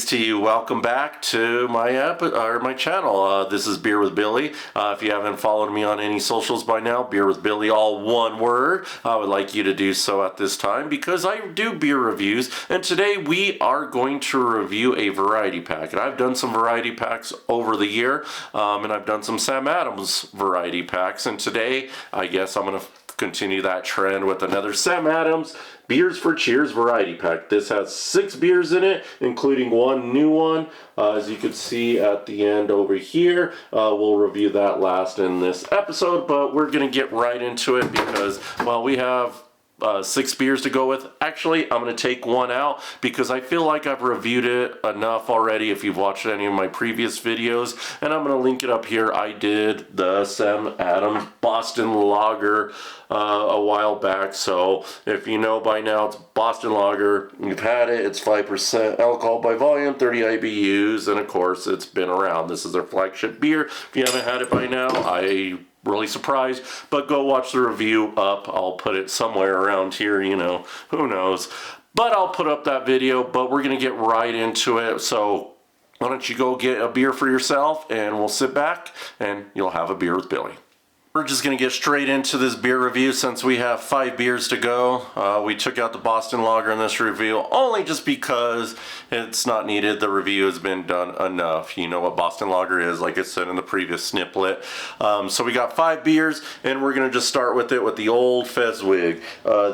To you, welcome back to my channel. This is Beer with Billy. If you haven't followed me on any socials by now, Beer with Billy, all one word. I would like you to do so at this time because I do beer reviews, and today we are going to review a variety pack. And I've done some variety packs over the year, and I've done some Sam Adams variety packs, and today I guess I'm going to continue that trend with another Sam Adams Beers for Cheers variety pack. This has 6 beers in it, including one new one. As you can see at the end over here, we'll review that last in this episode, but we're going to get right into it because, well, we have 6 beers to go with. Actually, I'm going to take one out because I feel like I've reviewed it enough already if you've watched any of my previous videos, and I'm going to link it up here. I did the Sam Adams Boston Lager a while back, so if you know by now, it's Boston Lager. You've had it. It's 5% alcohol by volume, 30 IBUs, and of course, it's been around. This is their flagship beer. If you haven't had it by now, really surprised, but go watch the review up. I'll put it somewhere around here, you know, who knows. But I'll put up that video, but we're going to get right into it. So why don't you go get a beer for yourself, and we'll sit back, and you'll have a beer with Billy. We're just going to get straight into this beer review since we have 5 beers to go. We took out the Boston Lager in this review only just because it's not needed. The review has been done enough. You know what Boston Lager is, like I said in the previous sniplet. So we got 5 beers, and we're going to just start with it with the Old Fezwig.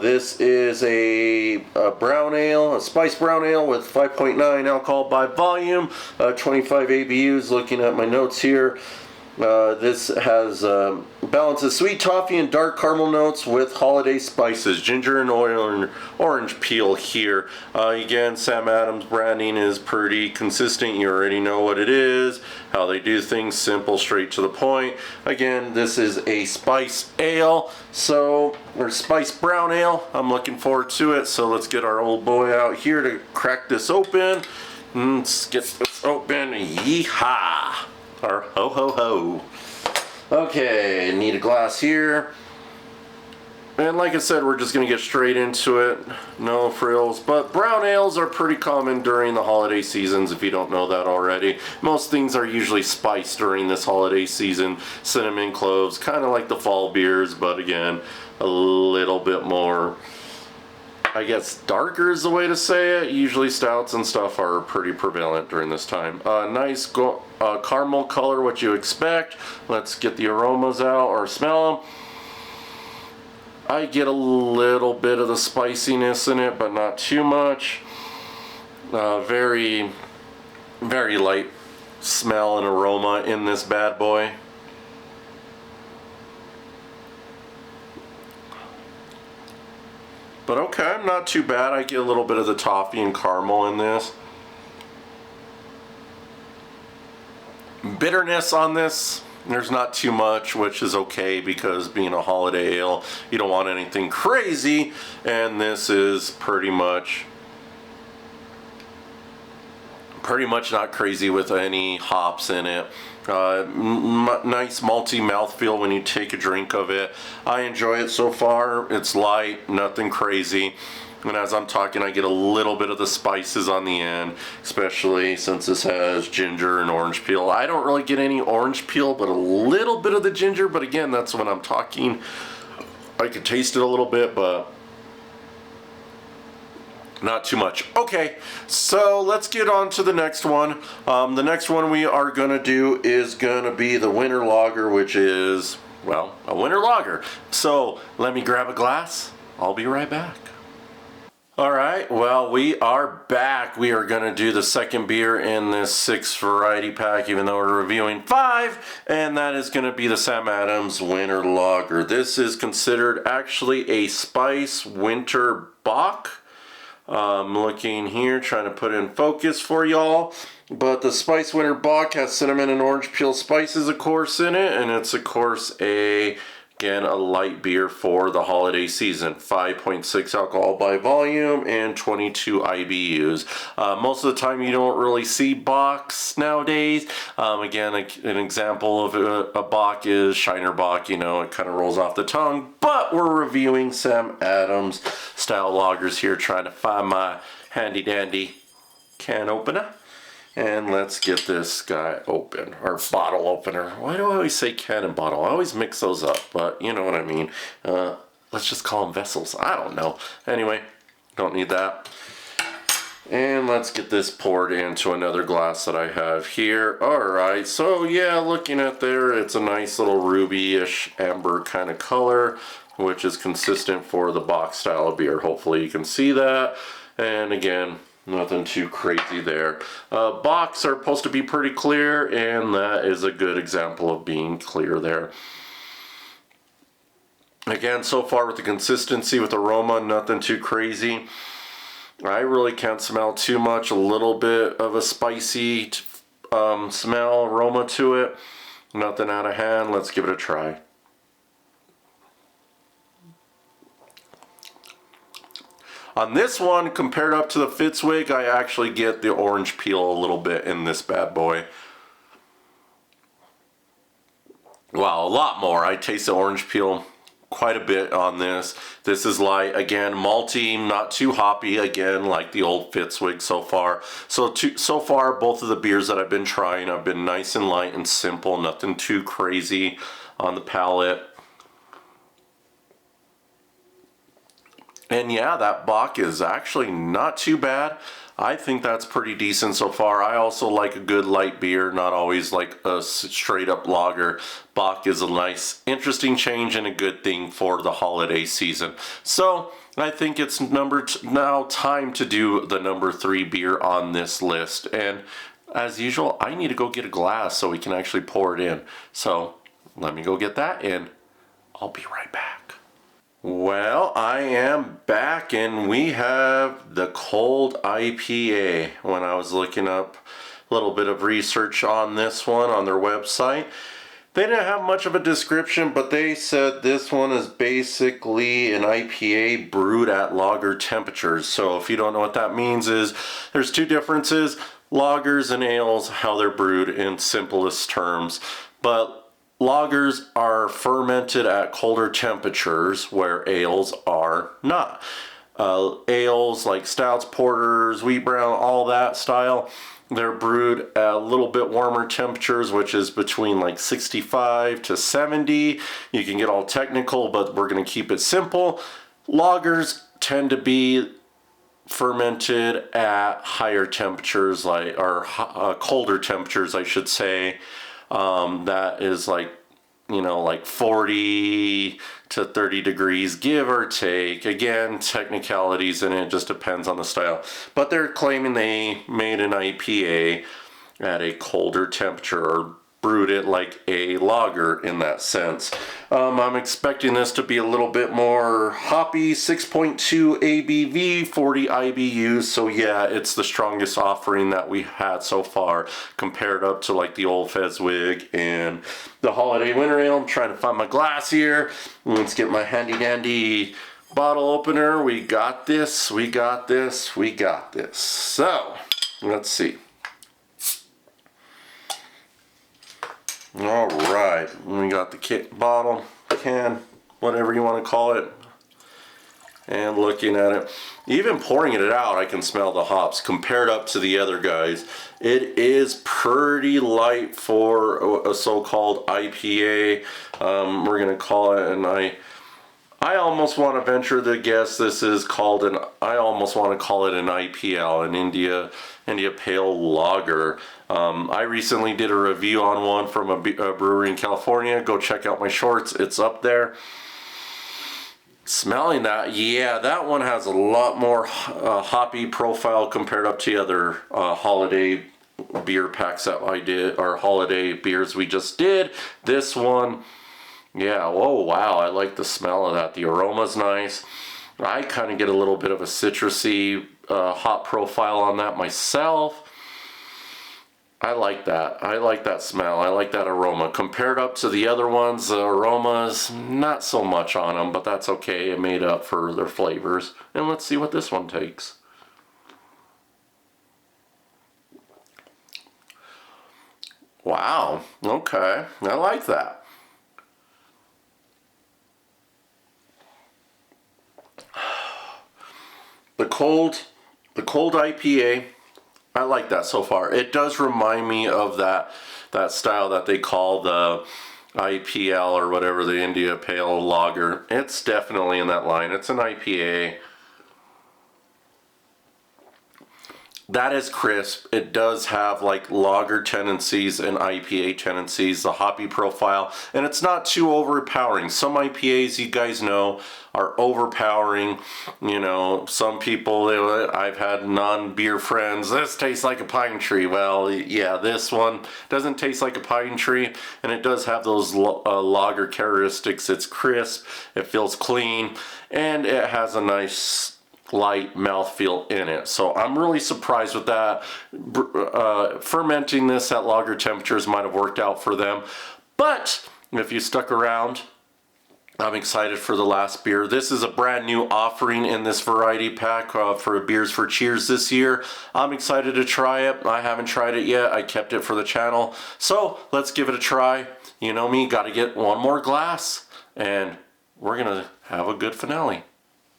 This is a brown ale, a spiced brown ale with 5.9 alcohol by volume, 25 ABUs, looking at my notes here. This has balances sweet toffee and dark caramel notes with holiday spices, ginger and orange peel here. Again, Sam Adams branding is pretty consistent. You already know what it is, how they do things, simple, straight to the point. Again, this is a spice ale, or spiced brown ale. I'm looking forward to it. So let's get our old boy out here to crack this open. Let's get this open. Yeehaw! Or ho ho ho. Okay, need a glass here. And like I said, we're just going to get straight into it. No frills. But brown ales are pretty common during the holiday seasons, if you don't know that already. Most things are usually spiced during this holiday season. Cinnamon, cloves, kind of like the fall beers, but again, a little bit more, I guess, darker is the way to say it. Usually stouts and stuff are pretty prevalent during this time. Nice caramel color, what you expect. Let's get the aromas out or smell them. I get a little bit of the spiciness in it, but not too much. Very, very light smell and aroma in this bad boy. But okay, not too bad. I get a little bit of the toffee and caramel in this. Bitterness on this, there's not too much, which is okay because being a holiday ale, you don't want anything crazy, and this is pretty much not crazy with any hops in it. Nice malty mouthfeel when you take a drink of it. I enjoy it so far. It's light, nothing crazy. And as I'm talking, I get a little bit of the spices on the end, especially since this has ginger and orange peel. I don't really get any orange peel, but a little bit of the ginger. But again, that's when I'm talking. I could taste it a little bit, but not too much. Okay, so let's get on to the next one. The next one we are going to do is going to be the winter lager, which is, well, a winter lager. So let me grab a glass. I'll be right back. Alright, well, we are back. We are going to do the second beer in this 6 variety pack, even though we're reviewing 5, and that is going to be the Sam Adams Winter Lager. This is considered actually a spice winter bock. I'm looking here, trying to put in focus for y'all. But the Spice Winter Bock has cinnamon and orange peel spices, of course, in it. And it's, of course, a Again, a light beer for the holiday season. 5.6 alcohol by volume and 22 IBUs. Most of the time you don't really see bocks nowadays. Again, an example of a bock is Shiner Bock. You know, it kind of rolls off the tongue. But we're reviewing Samadams style lagers here, trying to find my handy dandy can opener. And let's get this guy open, or bottle opener. Why do I always say can and bottle? I always mix those up, but you know what I mean. Let's just call them vessels. I don't know. Anyway, don't need that. And let's get this poured into another glass that I have here. Alright, so yeah, looking at there, it's a nice little ruby-ish amber kind of color, which is consistent for the box style of beer. Hopefully you can see that. And again, nothing too crazy there. Bocks are supposed to be pretty clear, and that is a good example of being clear there. Again, so far with the consistency, with aroma, nothing too crazy. I really can't smell too much. A little bit of a spicy smell, aroma to it. Nothing out of hand. Let's give it a try. On this one, compared up to the Fitzwig, I actually get the orange peel a little bit in this bad boy. Wow, a lot more. I taste the orange peel quite a bit on this. This is light, again, malty, not too hoppy, again, like the old Fitzwig so far. So far, both of the beers that I've been trying have been nice and light and simple, nothing too crazy on the palate. And yeah, that bock is actually not too bad. I think that's pretty decent so far. I also like a good light beer, not always like a straight up lager. Bock is a nice, interesting change and a good thing for the holiday season. So I think it's now time to do the number 3 beer on this list. And as usual, I need to go get a glass so we can actually pour it in. So let me go get that and I'll be right back. Well, I am back and we have the cold IPA. When I was looking up a little bit of research on this one on their website, they didn't have much of a description, but they said this one is basically an IPA brewed at lager temperatures. So if you don't know what that means, is there's two differences: lagers and ales, how they're brewed in simplest terms. But lagers are fermented at colder temperatures, where ales are not. Ales like stouts, porters, wheat brown, all that style, they're brewed at a little bit warmer temperatures, which is between like 65 to 70. You can get all technical, but we're going to keep it simple. Lagers tend to be fermented at higher temperatures, like, or colder temperatures, I should say. That is like, you know, like 40 to 30 degrees, give or take. Again, technicalities, and it just depends on the style. But they're claiming they made an IPA at a colder temperature, or brewed it like a lager in that sense. I'm expecting this to be a little bit more hoppy, 6.2 ABV, 40 IBUs. So yeah, it's the strongest offering that we had so far, compared up to like the old Feswig and the Holiday Winter Ale. I'm trying to find my glass here. Let's get my handy dandy bottle opener. We got this, we got this, we got this. So let's see. All right, we got the bottle, can, whatever you want to call it, and looking at it, even pouring it out, I can smell the hops compared up to the other guys. It is pretty light for a so-called IPA. We're gonna call it, and I almost want to venture the guess this is called an, I almost want to call it an IPL, an India Pale Lager. I recently did a review on one from a brewery in California. Go check out my shorts, it's up there. Smelling that, yeah, that one has a lot more hoppy profile compared up to the other holiday beer packs that I did, or holiday beers we just did. This one, yeah, oh wow, I like the smell of that. The aroma's nice. I kind of get a little bit of a citrusy hop profile on that myself. I like that. I like that smell. I like that aroma. Compared up to the other ones, the aromas, not so much on them, but that's okay. It made up for their flavors. And let's see what this one takes. Wow. Okay. I like that. The cold IPA, I like that so far. It does remind me of that style that they call the IPL or whatever, the India Pale Lager. It's definitely in that line. It's an IPA. That is crisp. It does have like lager tendencies and IPA tendencies, the hoppy profile, and it's not too overpowering. Some IPAs, you guys know, are overpowering. You know, some people, I've had non-beer friends, this tastes like a pine tree. Well, yeah, this one doesn't taste like a pine tree, and it does have those lager characteristics. It's crisp, it feels clean, and it has a nice light mouthfeel in it. So I'm really surprised with that. Fermenting this at lager temperatures might have worked out for them. But if you stuck around, I'm excited for the last beer. This is a brand new offering in this variety pack for Beers for Cheers this year. I'm excited to try it. I haven't tried it yet. I kept it for the channel. So let's give it a try. You know me, got to get one more glass and we're going to have a good finale.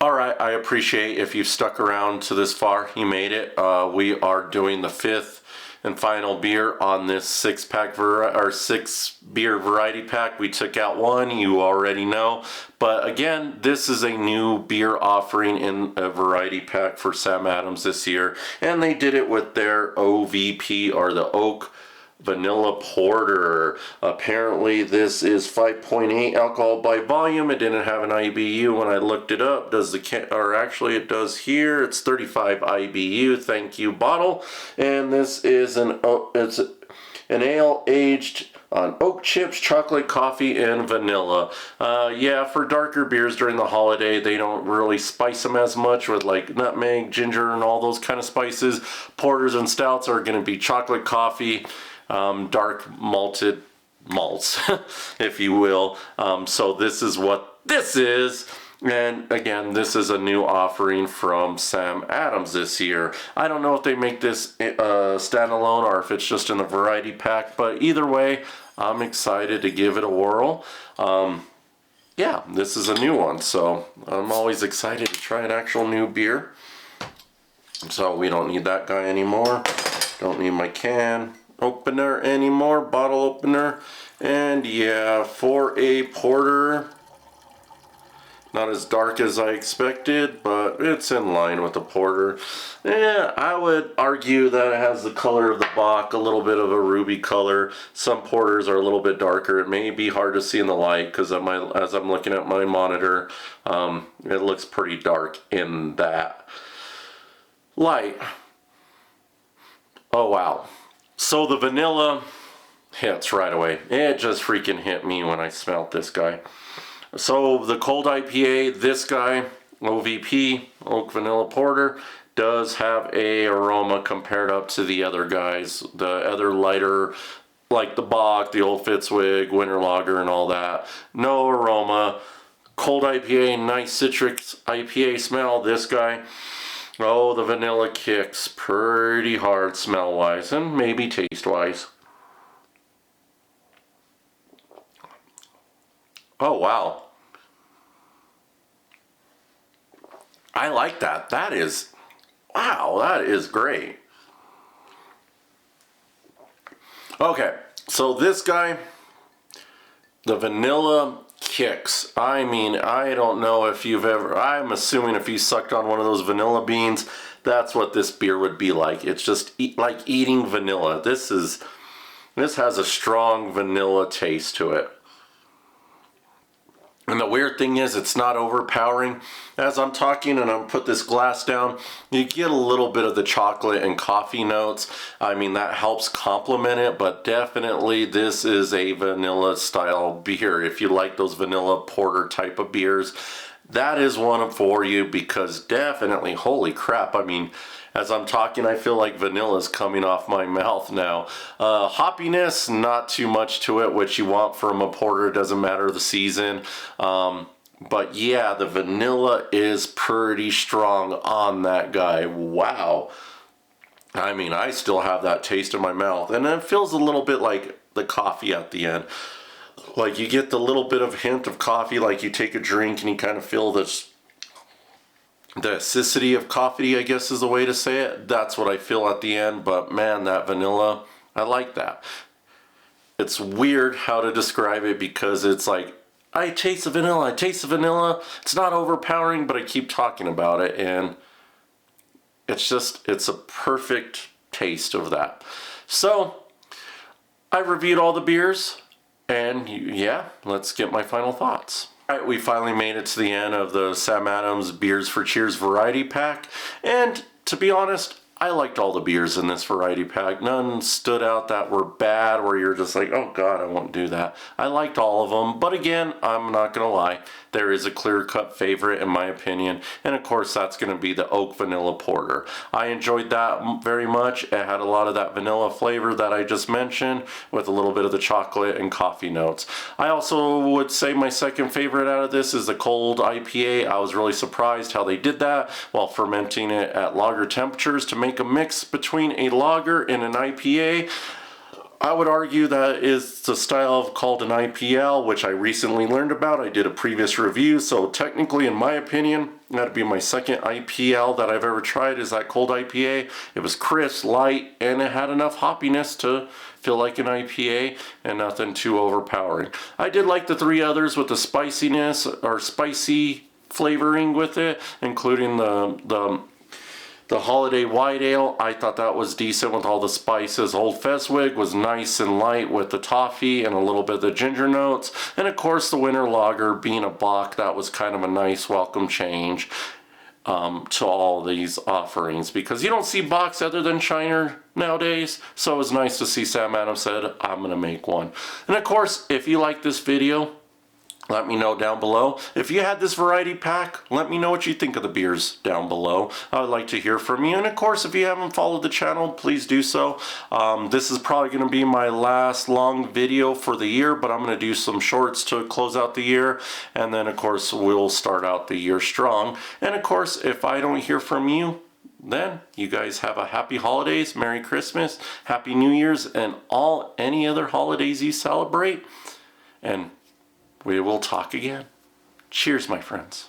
Alright, I appreciate if you've stuck around to this far. You made it. We are doing the 5th and final beer on this 6-pack or 6-beer variety pack. We took out one, you already know. But again, this is a new beer offering in a variety pack for Sam Adams this year. And they did it with their OVP, or the Oak Vanilla Porter. Apparently this is 5.8 alcohol by volume. It didn't have an IBU when I looked it up. Does the or actually it does here. It's 35 IBU. Thank you, bottle. And this is an ale aged on oak chips, chocolate, coffee, and vanilla. Yeah, for darker beers during the holiday, they don't really spice them as much with like nutmeg, ginger, and all those kind of spices. Porters and stouts are going to be chocolate, coffee, dark malted malts, if you will. So this is what this is. And again, this is a new offering from Sam Adams this year. I don't know if they make this standalone or if it's just in the variety pack, but either way, I'm excited to give it a whirl. Yeah, this is a new one, so I'm always excited to try an actual new beer. So we don't need that guy anymore. Don't need my can opener anymore, bottle opener. And yeah, for a porter, not as dark as I expected, but it's in line with the porter. Yeah, I would argue that it has the color of the Bock, a little bit of a ruby color. Some porters are a little bit darker. It may be hard to see in the light because as I'm looking at my monitor, it looks pretty dark in that light. Oh wow. So the vanilla hits right away. It just freaking hit me when I smelled this guy. So the cold IPA, this guy, OVP, Oak Vanilla Porter, does have a aroma compared up to the other guys. The other lighter, like the Bock, the Old Fitzwig, Winter Lager, and all that. No aroma. Cold IPA, nice citric IPA smell. This guy, oh, the vanilla kicks pretty hard smell-wise and maybe taste-wise. Oh, wow. I like that. That is, wow, that is great. Okay, so this guy, the vanilla kicks. I mean, I don't know if you've ever, I'm assuming if you sucked on one of those vanilla beans, that's what this beer would be like. It's just like eating vanilla. This has a strong vanilla taste to it. And the weird thing is, it's not overpowering. As I'm talking and I'm put this glass down, you get a little bit of the chocolate and coffee notes. I mean, that helps complement it, but definitely this is a vanilla style beer. If you like those vanilla porter type of beers, that is one for you, because definitely, holy crap, I mean, as I'm talking, I feel like vanilla is coming off my mouth now. Hoppiness, not too much to it, which you want from a porter, doesn't matter the season. But yeah, the vanilla is pretty strong on that guy. Wow. I mean, I still have that taste in my mouth, and it feels a little bit like the coffee at the end. Like you get the little bit of hint of coffee, like you take a drink and you kind of feel this, the acidity of coffee, I guess is the way to say it. That's what I feel at the end, but man, that vanilla, I like that. It's weird how to describe it, because it's like, I taste the vanilla, I taste the vanilla. It's not overpowering, but I keep talking about it, and it's just, it's a perfect taste of that. So, I reviewed all the beers, and yeah, let's get my final thoughts. Alright, we finally made it to the end of the Samadams Beers for Cheers variety pack, and to be honest, I liked all the beers in this variety pack. None stood out that were bad, where you're just like, oh god, I won't do that. I liked all of them, but again, I'm not gonna lie, there is a clear-cut favorite in my opinion, and of course that's gonna be the Oak Vanilla Porter. I enjoyed that very much. It had a lot of that vanilla flavor that I just mentioned, with a little bit of the chocolate and coffee notes. I also would say my second favorite out of this is the Cold IPA. I was really surprised how they did that while fermenting it at lager temperatures to make a mix between a lager and an IPA. I would argue that is the style called an IPL, which I recently learned about. I did a previous review, so technically, in my opinion, that'd be my second IPL that I've ever tried, is that Cold IPA. It was crisp, light, and it had enough hoppiness to feel like an IPA and nothing too overpowering. I did like the three others with the spiciness or spicy flavoring with it, including the Holiday White Ale. I thought that was decent with all the spices. Old Fezwig was nice and light with the toffee and a little bit of the ginger notes. And of course the Winter Lager, being a bock, that was kind of a nice welcome change to all these offerings, because you don't see bocks other than Shiner nowadays. So it was nice to see Sam Adams said, I'm gonna make one. And of course, if you like this video, let me know down below. If you had this variety pack, let me know what you think of the beers down below. I would like to hear from you. And of course, if you haven't followed the channel, please do so. This is probably going to be my last long video for the year, but I'm going to do some shorts to close out the year. And then, of course, we'll start out the year strong. And of course, if I don't hear from you, then you guys have a happy holidays, Merry Christmas, Happy New Year's, and any other holidays you celebrate. And we will talk again. Cheers, my friends.